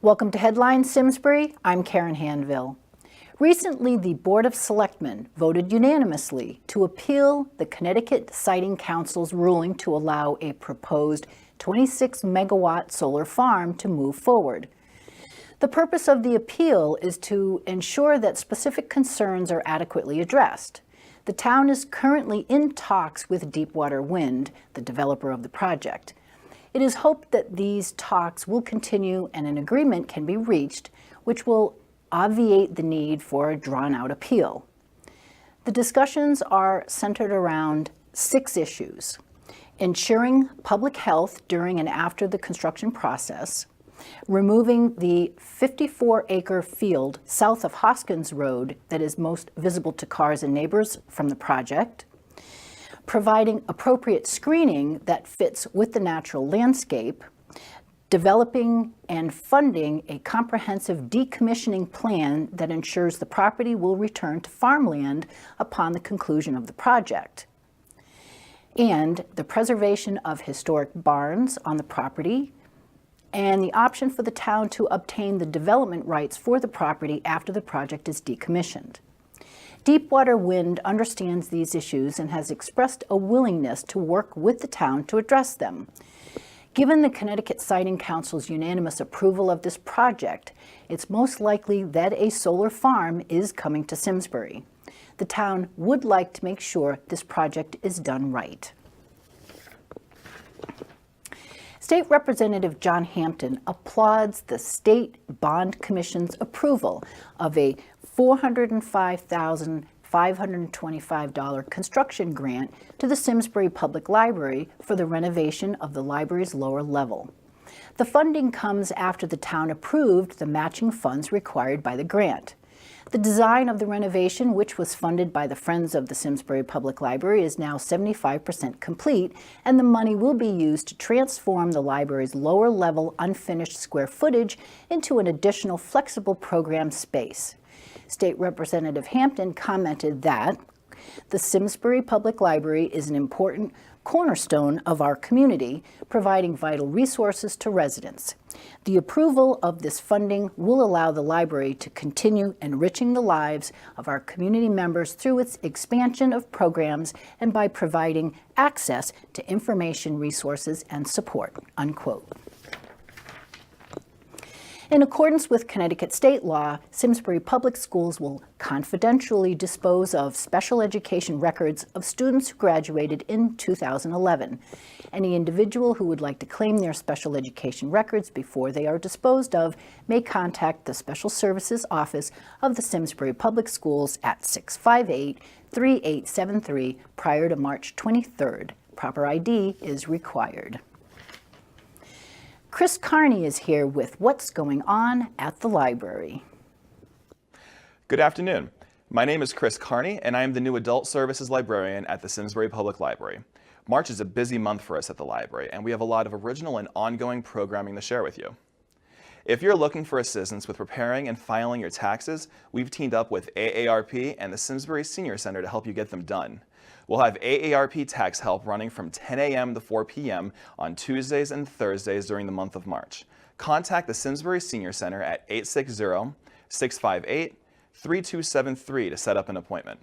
Welcome to Headlines Simsbury. I'm Karen Handville. Recently, the Board of Selectmen voted unanimously to appeal the Connecticut Siting Council's ruling to allow a proposed 26-megawatt solar farm to move forward. The purpose of the appeal is to ensure that specific concerns are adequately addressed. The town is currently in talks with Deepwater Wind, the developer of the project. It is hoped that these talks will continue and an agreement can be reached, which will obviate the need for a drawn-out appeal. The discussions are centered around 6 issues: ensuring public health during and after the construction process, removing the 54-acre field south of Hoskins Road that is most visible to cars and neighbors from the project, providing appropriate screening that fits with the natural landscape, developing and funding a comprehensive decommissioning plan that ensures the property will return to farmland upon the conclusion of the project, and the preservation of historic barns on the property, and the option for the town to obtain the development rights for the property after the project is decommissioned. Deepwater Wind understands these issues and has expressed a willingness to work with the town to address them. Given the Connecticut Siting Council's unanimous approval of this project, it's most likely that a solar farm is coming to Simsbury. The town would like to make sure this project is done right. State Representative John Hampton applauds the State Bond Commission's approval of a $405,525 construction grant to the Simsbury Public Library for the renovation of the library's lower level. The funding comes after the town approved the matching funds required by the grant. The design of the renovation, which was funded by the Friends of the Simsbury Public Library, is now 75% complete, and the money will be used to transform the library's lower level unfinished square footage into an additional flexible program space. State Representative Hampton commented that the Simsbury Public Library is an important cornerstone of our community, providing vital resources to residents. The approval of this funding will allow the library to continue enriching the lives of our community members through its expansion of programs and by providing access to information, resources, and support, unquote. In accordance with Connecticut state law, Simsbury Public Schools will confidentially dispose of special education records of students who graduated in 2011. Any individual who would like to claim their special education records before they are disposed of may contact the Special Services Office of the Simsbury Public Schools at 658-3873 prior to March 23rd. Proper ID is required. Chris Carney is here with what's going on at the library. Good afternoon. My name is Chris Carney, and I am the new Adult Services Librarian at the Simsbury Public Library. March is a busy month for us at the library, and we have a lot of original and ongoing programming to share with you. If you're looking for assistance with preparing and filing your taxes, we've teamed up with AARP and the Simsbury Senior Center to help you get them done. We'll have AARP tax help running from 10 a.m. to 4 p.m. on Tuesdays and Thursdays during the month of March. Contact the Simsbury Senior Center at 860-658-3273 to set up an appointment.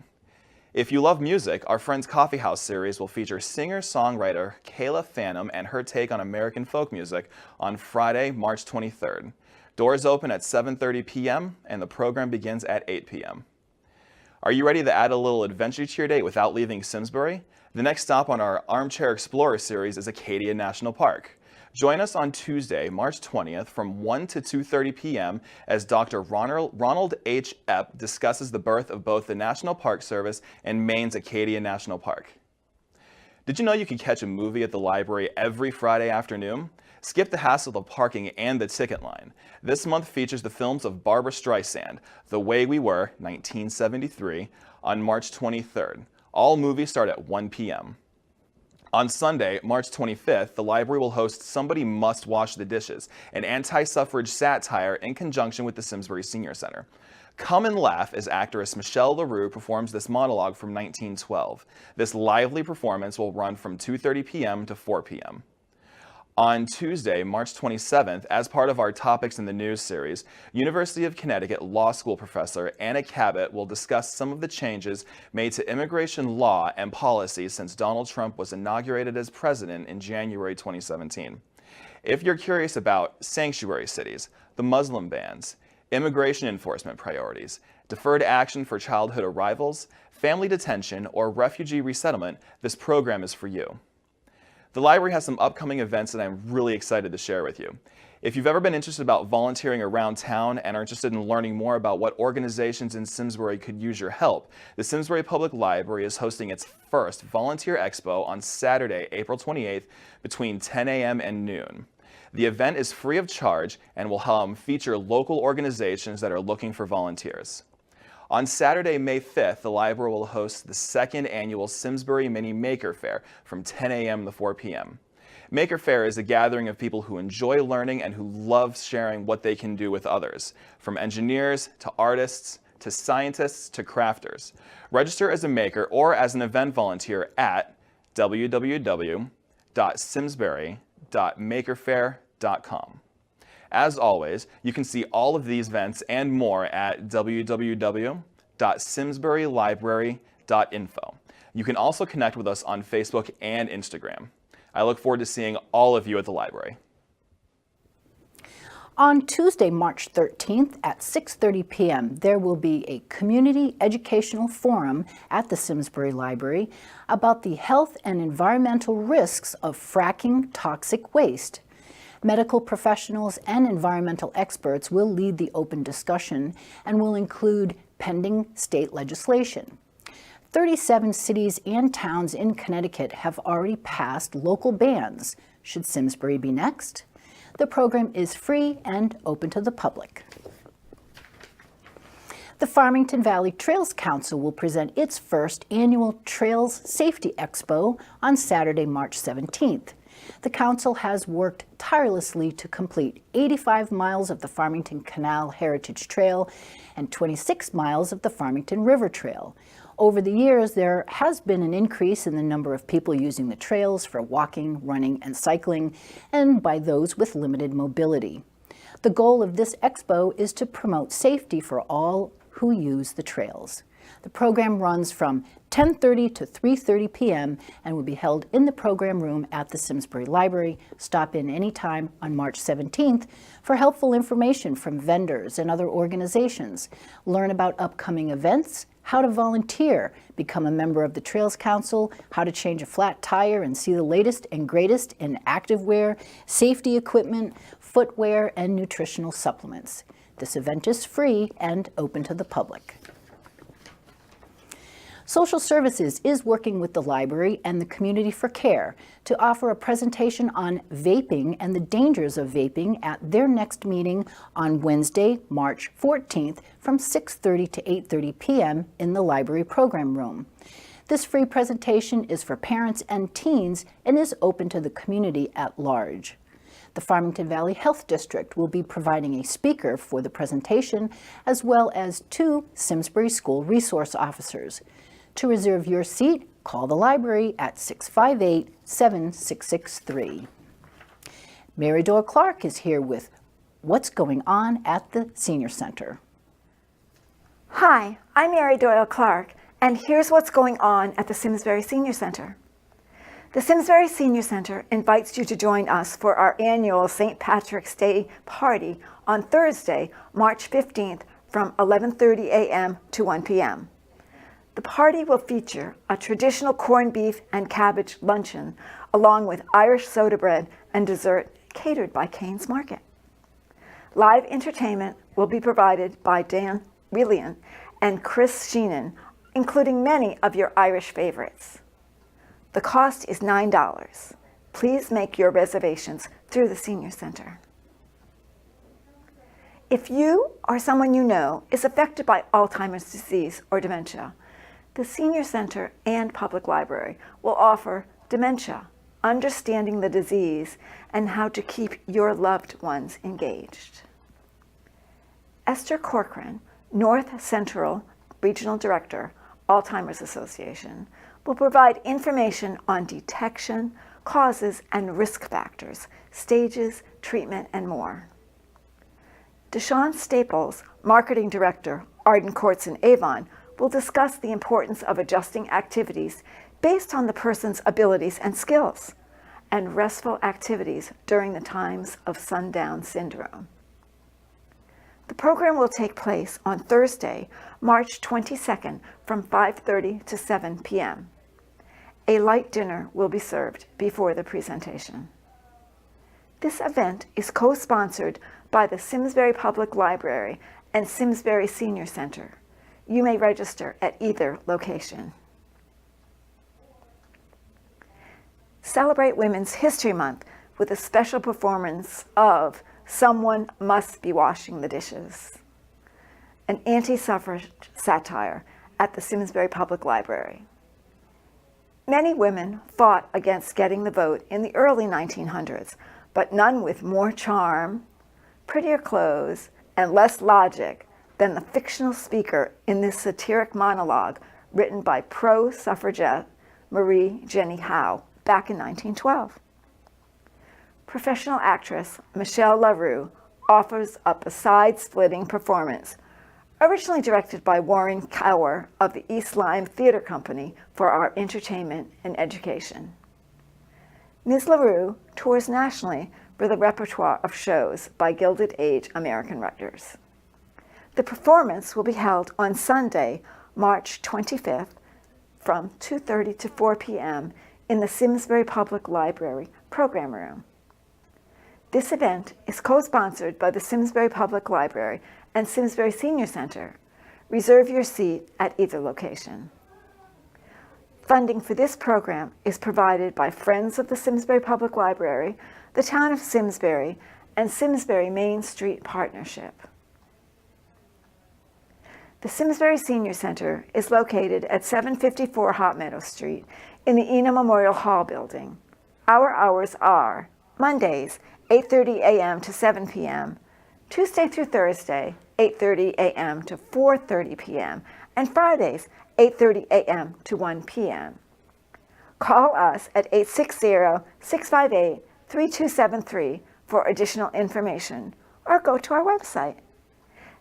If you love music, our Friends Coffee House series will feature singer-songwriter Kayla Phantom and her take on American folk music on Friday, March 23rd. Doors open at 7:30 p.m. and the program begins at 8 p.m. Are you ready to add a little adventure to your day without leaving Simsbury? The next stop on our Armchair Explorer series is Acadia National Park. Join us on Tuesday, March 20th from 1 to 2:30 p.m. as Dr. Ronald H. Epp discusses the birth of both the National Park Service and Maine's Acadia National Park. Did you know you could catch a movie at the library every Friday afternoon? Skip the hassle of parking and the ticket line. This month features the films of Barbra Streisand, The Way We Were, 1973, on March 23rd. All movies start at 1 p.m. On Sunday, March 25th, the library will host Somebody Must Wash the Dishes, an anti-suffrage satire in conjunction with the Simsbury Senior Center. Come and laugh as actress Michelle LaRue performs this monologue from 1912. This lively performance will run from 2:30 p.m. to 4 p.m. On Tuesday, March 27th, as part of our Topics in the News series, University of Connecticut Law School professor Anna Cabot will discuss some of the changes made to immigration law and policy since Donald Trump was inaugurated as president in January 2017. If you're curious about sanctuary cities, the Muslim bans, immigration enforcement priorities, deferred action for childhood arrivals, family detention, or refugee resettlement, this program is for you. The library has some upcoming events that I'm really excited to share with you. If you've ever been interested about volunteering around town and are interested in learning more about what organizations in Simsbury could use your help, the Simsbury Public Library is hosting its first Volunteer Expo on Saturday, April 28th between 10 a.m. and noon. The event is free of charge and will feature local organizations that are looking for volunteers. On Saturday, May 5th, the library will host the second annual Simsbury Mini Maker Fair from 10 a.m. to 4 p.m. Maker Fair is a gathering of people who enjoy learning and who love sharing what they can do with others, from engineers to artists to scientists to crafters. Register as a maker or as an event volunteer at www.simsbury.makerfair.com. As always, you can see all of these events and more at www.simsburylibrary.info. You can also connect with us on Facebook and Instagram. I look forward to seeing all of you at the library. On Tuesday, March 13th at 6:30 p.m., there will be a community educational forum at the Simsbury Library about the health and environmental risks of fracking toxic waste. Medical professionals and environmental experts will lead the open discussion and will include pending state legislation. 37 cities and towns in Connecticut have already passed local bans. Should Simsbury be next? The program is free and open to the public. The Farmington Valley Trails Council will present its first annual Trails Safety Expo on Saturday, March 17th. The council has worked tirelessly to complete 85 miles of the Farmington Canal Heritage Trail and 26 miles of the Farmington River Trail. Over the years, there has been an increase in the number of people using the trails for walking, running, and cycling, and by those with limited mobility. The goal of this expo is to promote safety for all who use the trails. The program runs from 10:30 to 3:30 p.m. and will be held in the program room at the Simsbury Library. Stop in anytime on March 17th for helpful information from vendors and other organizations. Learn about upcoming events, how to volunteer, become a member of the Trails Council, how to change a flat tire and see the latest and greatest in activewear, safety equipment, footwear, and nutritional supplements. This event is free and open to the public. Social Services is working with the library and the Community for Care to offer a presentation on vaping and the dangers of vaping at their next meeting on Wednesday, March 14th from 6:30 to 8:30 p.m. in the library program room. This free presentation is for parents and teens and is open to the community at large. The Farmington Valley Health District will be providing a speaker for the presentation, as well as 2 Simsbury School resource officers. To reserve your seat, call the library at 658-7663. Mary Doyle-Clark is here with what's going on at the Senior Center. Hi, I'm Mary Doyle-Clark, and here's what's going on at the Simsbury Senior Center. The Simsbury Senior Center invites you to join us for our annual St. Patrick's Day party on Thursday, March 15th from 11:30 a.m. to 1 p.m. The party will feature a traditional corned beef and cabbage luncheon, along with Irish soda bread and dessert catered by Cane's Market. Live entertainment will be provided by Dan Wheelian and Chris Sheenan, including many of your Irish favorites. The cost is $9. Please make your reservations through the Senior Center. If you or someone you know is affected by Alzheimer's disease or dementia, the Senior Center and Public Library will offer Dementia, Understanding the Disease and How to Keep Your Loved Ones Engaged. Esther Corcoran, North Central Regional Director, Alzheimer's Association, will provide information on detection, causes and risk factors, stages, treatment, and more. Deshawn Staples, Marketing Director, Arden Courts in Avon, will discuss the importance of adjusting activities based on the person's abilities and skills, and restful activities during the times of sundown syndrome. The program will take place on Thursday, March 22nd from 5:30 to 7 p.m. A light dinner will be served before the presentation. This event is co-sponsored by the Simsbury Public Library and Simsbury Senior Center. You may register at either location. Celebrate Women's History Month with a special performance of Someone Must Be Washing the Dishes, an anti-suffrage satire at the Simsbury Public Library. Many women fought against getting the vote in the early 1900s, but none with more charm, prettier clothes, and less logic than the fictional speaker in this satiric monologue written by pro-suffragette Marie Jenny Howe back in 1912. Professional actress Michelle LaRue offers up a side-splitting performance, originally directed by Warren Cower of the East Lyme Theater Company for our entertainment and education. Ms. LaRue tours nationally with a repertoire of shows by Gilded Age American writers. The performance will be held on Sunday, March 25th from 2:30 to 4 p.m. in the Simsbury Public Library Program Room. This event is co-sponsored by the Simsbury Public Library and Simsbury Senior Center. Reserve your seat at either location. Funding for this program is provided by Friends of the Simsbury Public Library, the Town of Simsbury, and Simsbury Main Street Partnership. The Simsbury Senior Center is located at 754 Hot Meadow Street in the Ena Memorial Hall building. Our hours are Mondays, 8:30 a.m. to 7 p.m., Tuesday through Thursday, 8:30 a.m. to 4:30 p.m., and Fridays, 8:30 a.m. to 1 p.m. Call us at 860-658-3273 for additional information, or go to our website.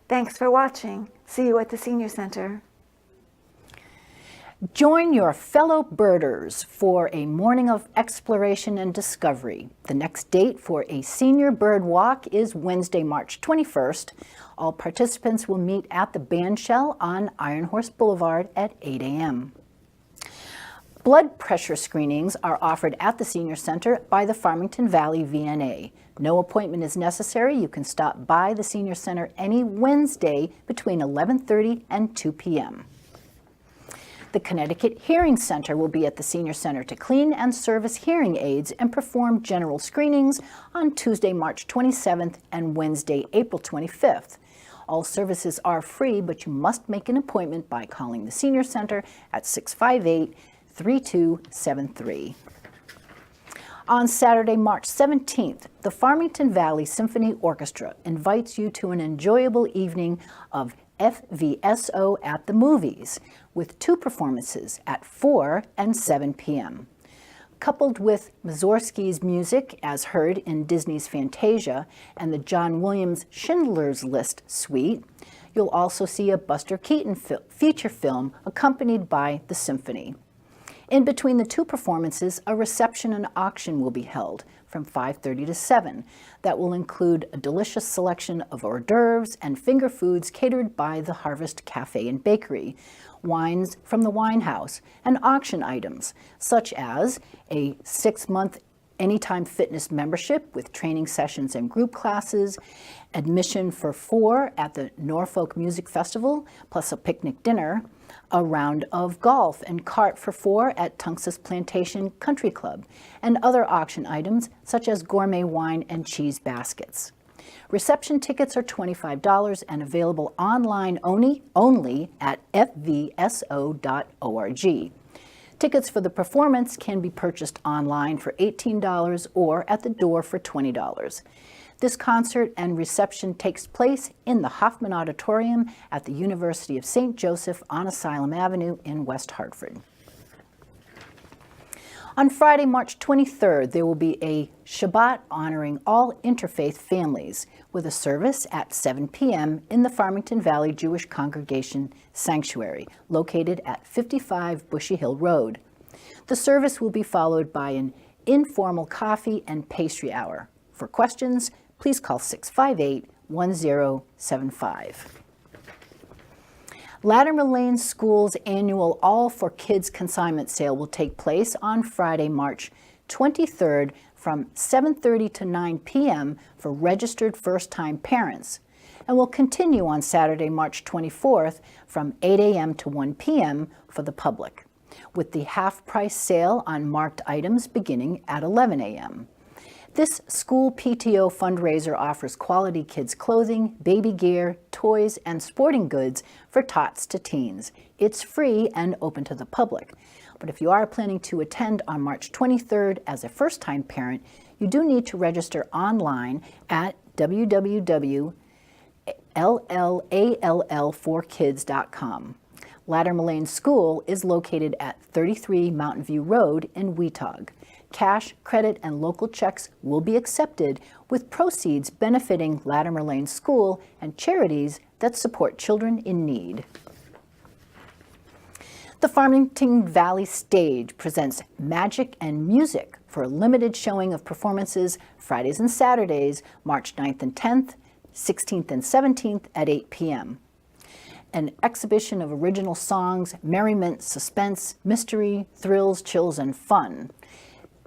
Thanks for watching. See you at the Senior Center. Join your fellow birders for a morning of exploration and discovery. The next date for a senior bird walk is Wednesday, March 21st. All participants will meet at the Bandshell on Iron Horse Boulevard at 8 a.m. Blood pressure screenings are offered at the Senior Center by the Farmington Valley VNA. No appointment is necessary. You can stop by the Senior Center any Wednesday between 11:30 and 2 p.m. The Connecticut Hearing Center will be at the Senior Center to clean and service hearing aids and perform general screenings on Tuesday, March 27th and Wednesday, April 25th. All services are free, but you must make an appointment by calling the Senior Center at 658-3273. On Saturday, March 17th, the Farmington Valley Symphony Orchestra invites you to an enjoyable evening of FVSO at the Movies, with 2 performances at 4 and 7 p.m. Coupled with Mussorgsky's music, as heard in Disney's Fantasia, and the John Williams Schindler's List suite, you'll also see a Buster Keaton feature film accompanied by the symphony. In between the 2 performances, a reception and auction will be held from 5:30 to 7 that will include a delicious selection of hors d'oeuvres and finger foods catered by the Harvest Cafe and Bakery, wines from the Wine House, and auction items such as a 6-month Anytime Fitness membership with training sessions and group classes, admission for 4 at the Norfolk Music Festival, plus a picnic dinner, a round of golf and cart for 4 at Tunxus Plantation Country Club, and other auction items such as gourmet wine and cheese baskets. Reception tickets are $25 and available online only at fvso.org. Tickets for the performance can be purchased online for $18 or at the door for $20. This concert and reception takes place in the Hoffman Auditorium at the University of St. Joseph on Asylum Avenue in West Hartford. On Friday, March 23rd, there will be a Shabbat honoring all interfaith families with a service at 7 p.m. in the Farmington Valley Jewish Congregation Sanctuary, located at 55 Bushy Hill Road. The service will be followed by an informal coffee and pastry hour. For questions, please call 658-1075. Latimer Lane School's annual All for Kids consignment sale will take place on Friday, March 23rd from 7:30 to 9 p.m. for registered first-time parents, and will continue on Saturday, March 24th from 8 a.m. to 1 p.m. for the public, with the half-price sale on marked items beginning at 11 a.m. This school PTO fundraiser offers quality kids' clothing, baby gear, toys, and sporting goods for tots to teens. It's free and open to the public. But if you are planning to attend on March 23rd as a first-time parent, you do need to register online at www.llall4kids.com. Latimer Lane School is located at 33 Mountain View Road in Weetog. Cash, credit, and local checks will be accepted, with proceeds benefiting Latimer Lane School and charities that support children in need. The Farmington Valley Stage presents Magic and Music for a limited showing of performances Fridays and Saturdays, March 9th and 10th, 16th and 17th at 8 p.m. An exhibition of original songs, merriment, suspense, mystery, thrills, chills, and fun.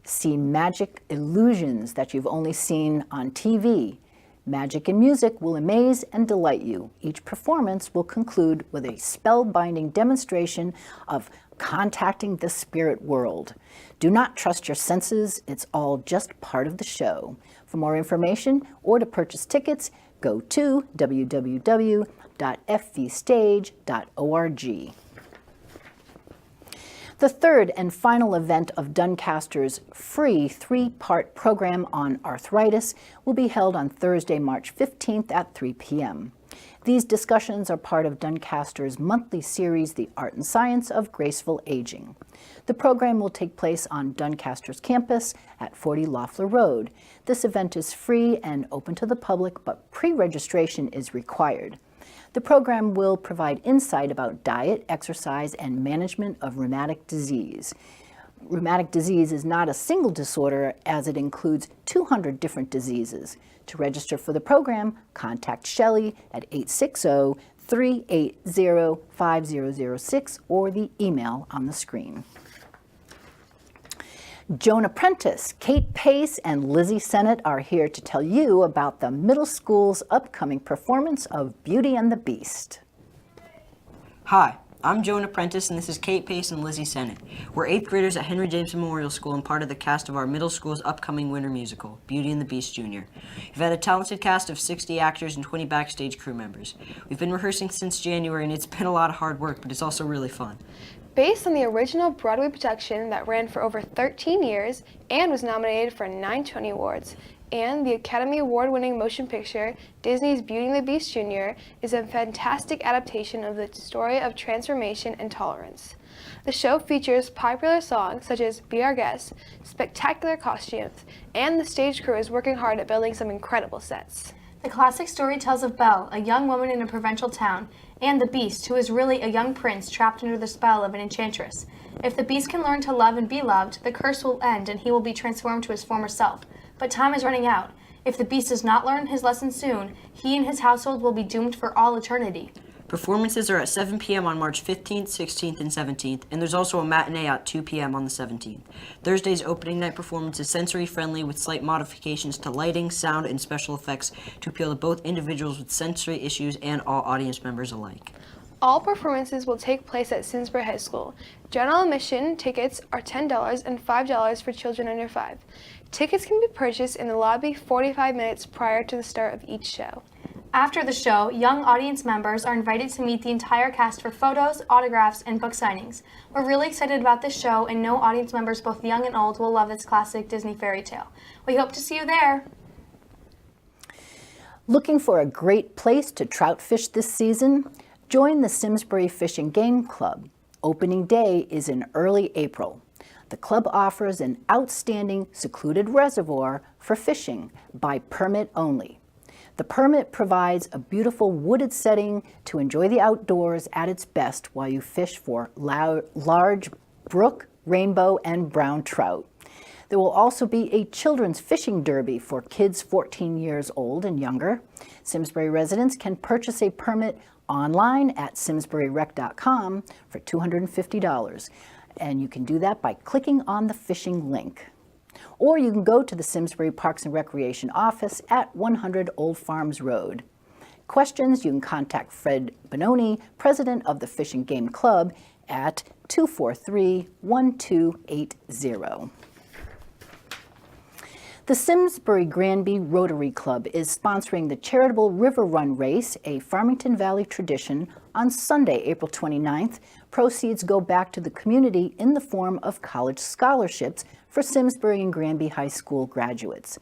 See magic illusions that you've only seen on TV. Magic and music will amaze and delight you. Each performance will conclude with a spellbinding demonstration of contacting the spirit world. Do not trust your senses, it's all just part of the show. For more information or to purchase tickets, go to www.fvstage.org. The third and final event of Doncaster's free 3-part program on arthritis will be held on Thursday, March 15th at 3 p.m. These discussions are part of Doncaster's monthly series, The Art and Science of Graceful Aging. The program will take place on Doncaster's campus at 40 Loeffler Road. This event is free and open to the public, but pre-registration is required. The program will provide insight about diet, exercise, and management of rheumatic disease. Rheumatic disease is not a single disorder, as it includes 200 different diseases. To register for the program, contact Shelley at 860-380-5006 or the email on the screen. Jonah Prentiss, Cate Pace, and Lizzie Sennott are here to tell you about the middle school's upcoming performance of Beauty and the Beast. Hi, I'm Jonah Prentiss, and this is Cate Pace and Lizzie Sennott. We're 8th graders at Henry James Memorial School and part of the cast of our middle school's upcoming winter musical, Beauty and the Beast Jr. We've had a talented cast of 60 actors and 20 backstage crew members. We've been rehearsing since January, and it's been a lot of hard work, but it's also really fun. Based on the original Broadway production that ran for over 13 years and was nominated for 9 Tony Awards, and the Academy Award-winning motion picture Disney's Beauty and the Beast Jr. is a fantastic adaptation of the story of transformation and tolerance. The show features popular songs such as Be Our Guest, spectacular costumes, and the stage crew is working hard at building some incredible sets. The classic story tells of Belle, a young woman in a provincial town, and the Beast, who is really a young prince trapped under the spell of an enchantress. If the Beast can learn to love and be loved, the curse will end and he will be transformed to his former self. But time is running out. If the Beast does not learn his lesson soon, he and his household will be doomed for all eternity. Performances are at 7 p.m. on March 15th, 16th, and 17th, and there's also a matinee at 2 p.m. on the 17th. Thursday's opening night performance is sensory-friendly with slight modifications to lighting, sound, and special effects to appeal to both individuals with sensory issues and all audience members alike. All performances will take place at Simsbury High School. General admission tickets are $10 and $5 for children under 5. Tickets can be purchased in the lobby 45 minutes prior to the start of each show. After the show, young audience members are invited to meet the entire cast for photos, autographs, and book signings. We're really excited about this show and know audience members both young and old will love this classic Disney fairy tale. We hope to see you there. Looking for a great place to trout fish this season? Join the Simsbury Fish and Game Club. Opening day is in early April. The club offers an outstanding secluded reservoir for fishing by permit only. The permit provides a beautiful wooded setting to enjoy the outdoors at its best while you fish for large brook, rainbow, and brown trout. There will also be a children's fishing derby for kids 14 years old and younger. Simsbury residents can purchase a permit online at simsburyrec.com for $250. And you can do that by clicking on the fishing link. Or you can go to the Simsbury Parks and Recreation office at 100 Old Farms Road. Questions, you can contact Fred Bononi, president of the Fish and Game Club, at 243-1280. The Simsbury Granby Rotary Club is sponsoring the charitable River Run Race, a Farmington Valley tradition, on Sunday, April 29th. Proceeds go back to the community in the form of college scholarships for Simsbury and Granby High School graduates.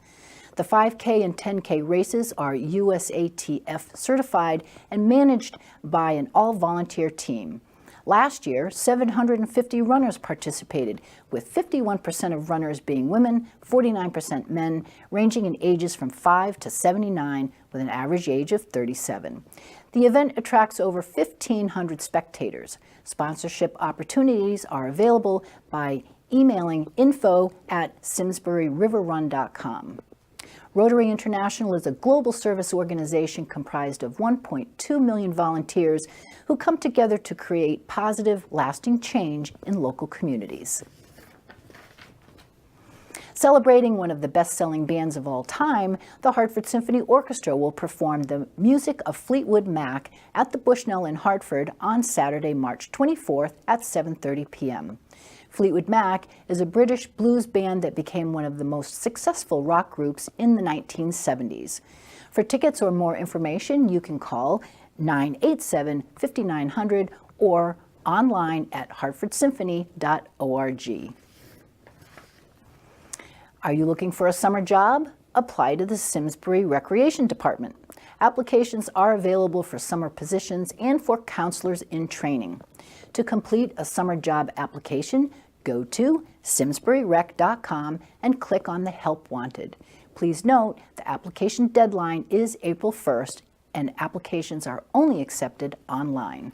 The 5K and 10K races are USATF certified and managed by an all-volunteer team. Last year, 750 runners participated, with 51% of runners being women, 49% men, ranging in ages from 5 to 79, with an average age of 37. The event attracts over 1,500 spectators. Sponsorship opportunities are available by emailing info@simsburyriverrun.com. Rotary International is a global service organization comprised of 1.2 million volunteers who come together to create positive, lasting change in local communities. Celebrating one of the best-selling bands of all time, the Hartford Symphony Orchestra will perform the music of Fleetwood Mac at the Bushnell in Hartford on Saturday, March 24th at 7:30 p.m. Fleetwood Mac is a British blues band that became one of the most successful rock groups in the 1970s. For tickets or more information, you can call 987-5900 or online at hartfordsymphony.org. Are you looking for a summer job? Apply to the Simsbury Recreation Department. Applications are available for summer positions and for counselors in training. To complete a summer job application, go to simsburyrec.com and click on the Help Wanted. Please note the application deadline is April 1st and applications are only accepted online.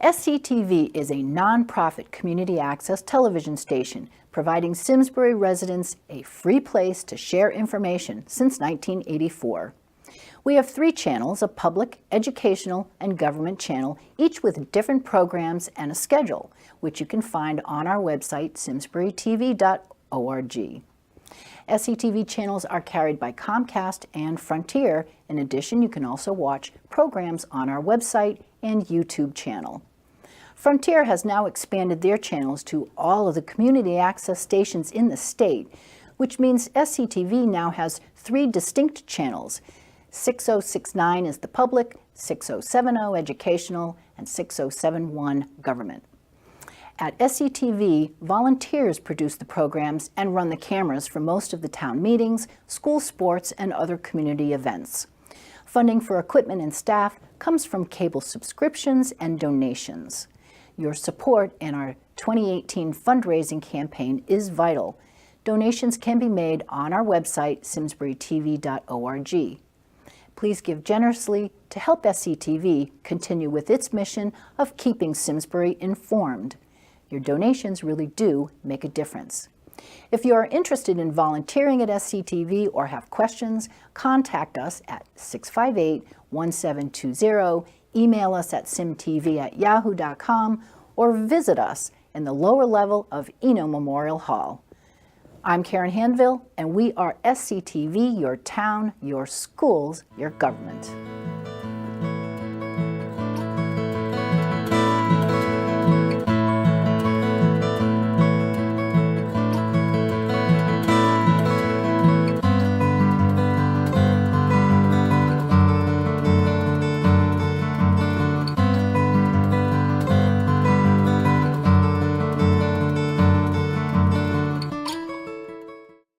SCTV is a nonprofit community access television station providing Simsbury residents a free place to share information since 1984. We have 3 channels, a public, educational, and government channel, each with different programs and a schedule, which you can find on our website, simsburytv.org. SCTV channels are carried by Comcast and Frontier. In addition, you can also watch programs on our website and YouTube channel. Frontier has now expanded their channels to all of the community access stations in the state, which means SCTV now has 3 distinct channels. 6069 is the public, 6070 educational, and 6071 government. At SCTV, volunteers produce the programs and run the cameras for most of the town meetings, school sports, and other community events. Funding for equipment and staff comes from cable subscriptions and donations. Your support in our 2018 fundraising campaign is vital. Donations can be made on our website, simsburytv.org. Please give generously to help SCTV continue with its mission of keeping Simsbury informed. Your donations really do make a difference. If you are interested in volunteering at SCTV or have questions, contact us at 658-1720, email us at simtv@yahoo.com, or visit us in the lower level of Eno Memorial Hall. I'm Karen Handville, and we are SCTV, your town, your schools, your government.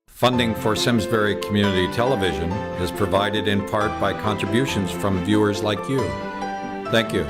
Funding for Simsbury Community Television is provided in part by contributions from viewers like you. Thank you.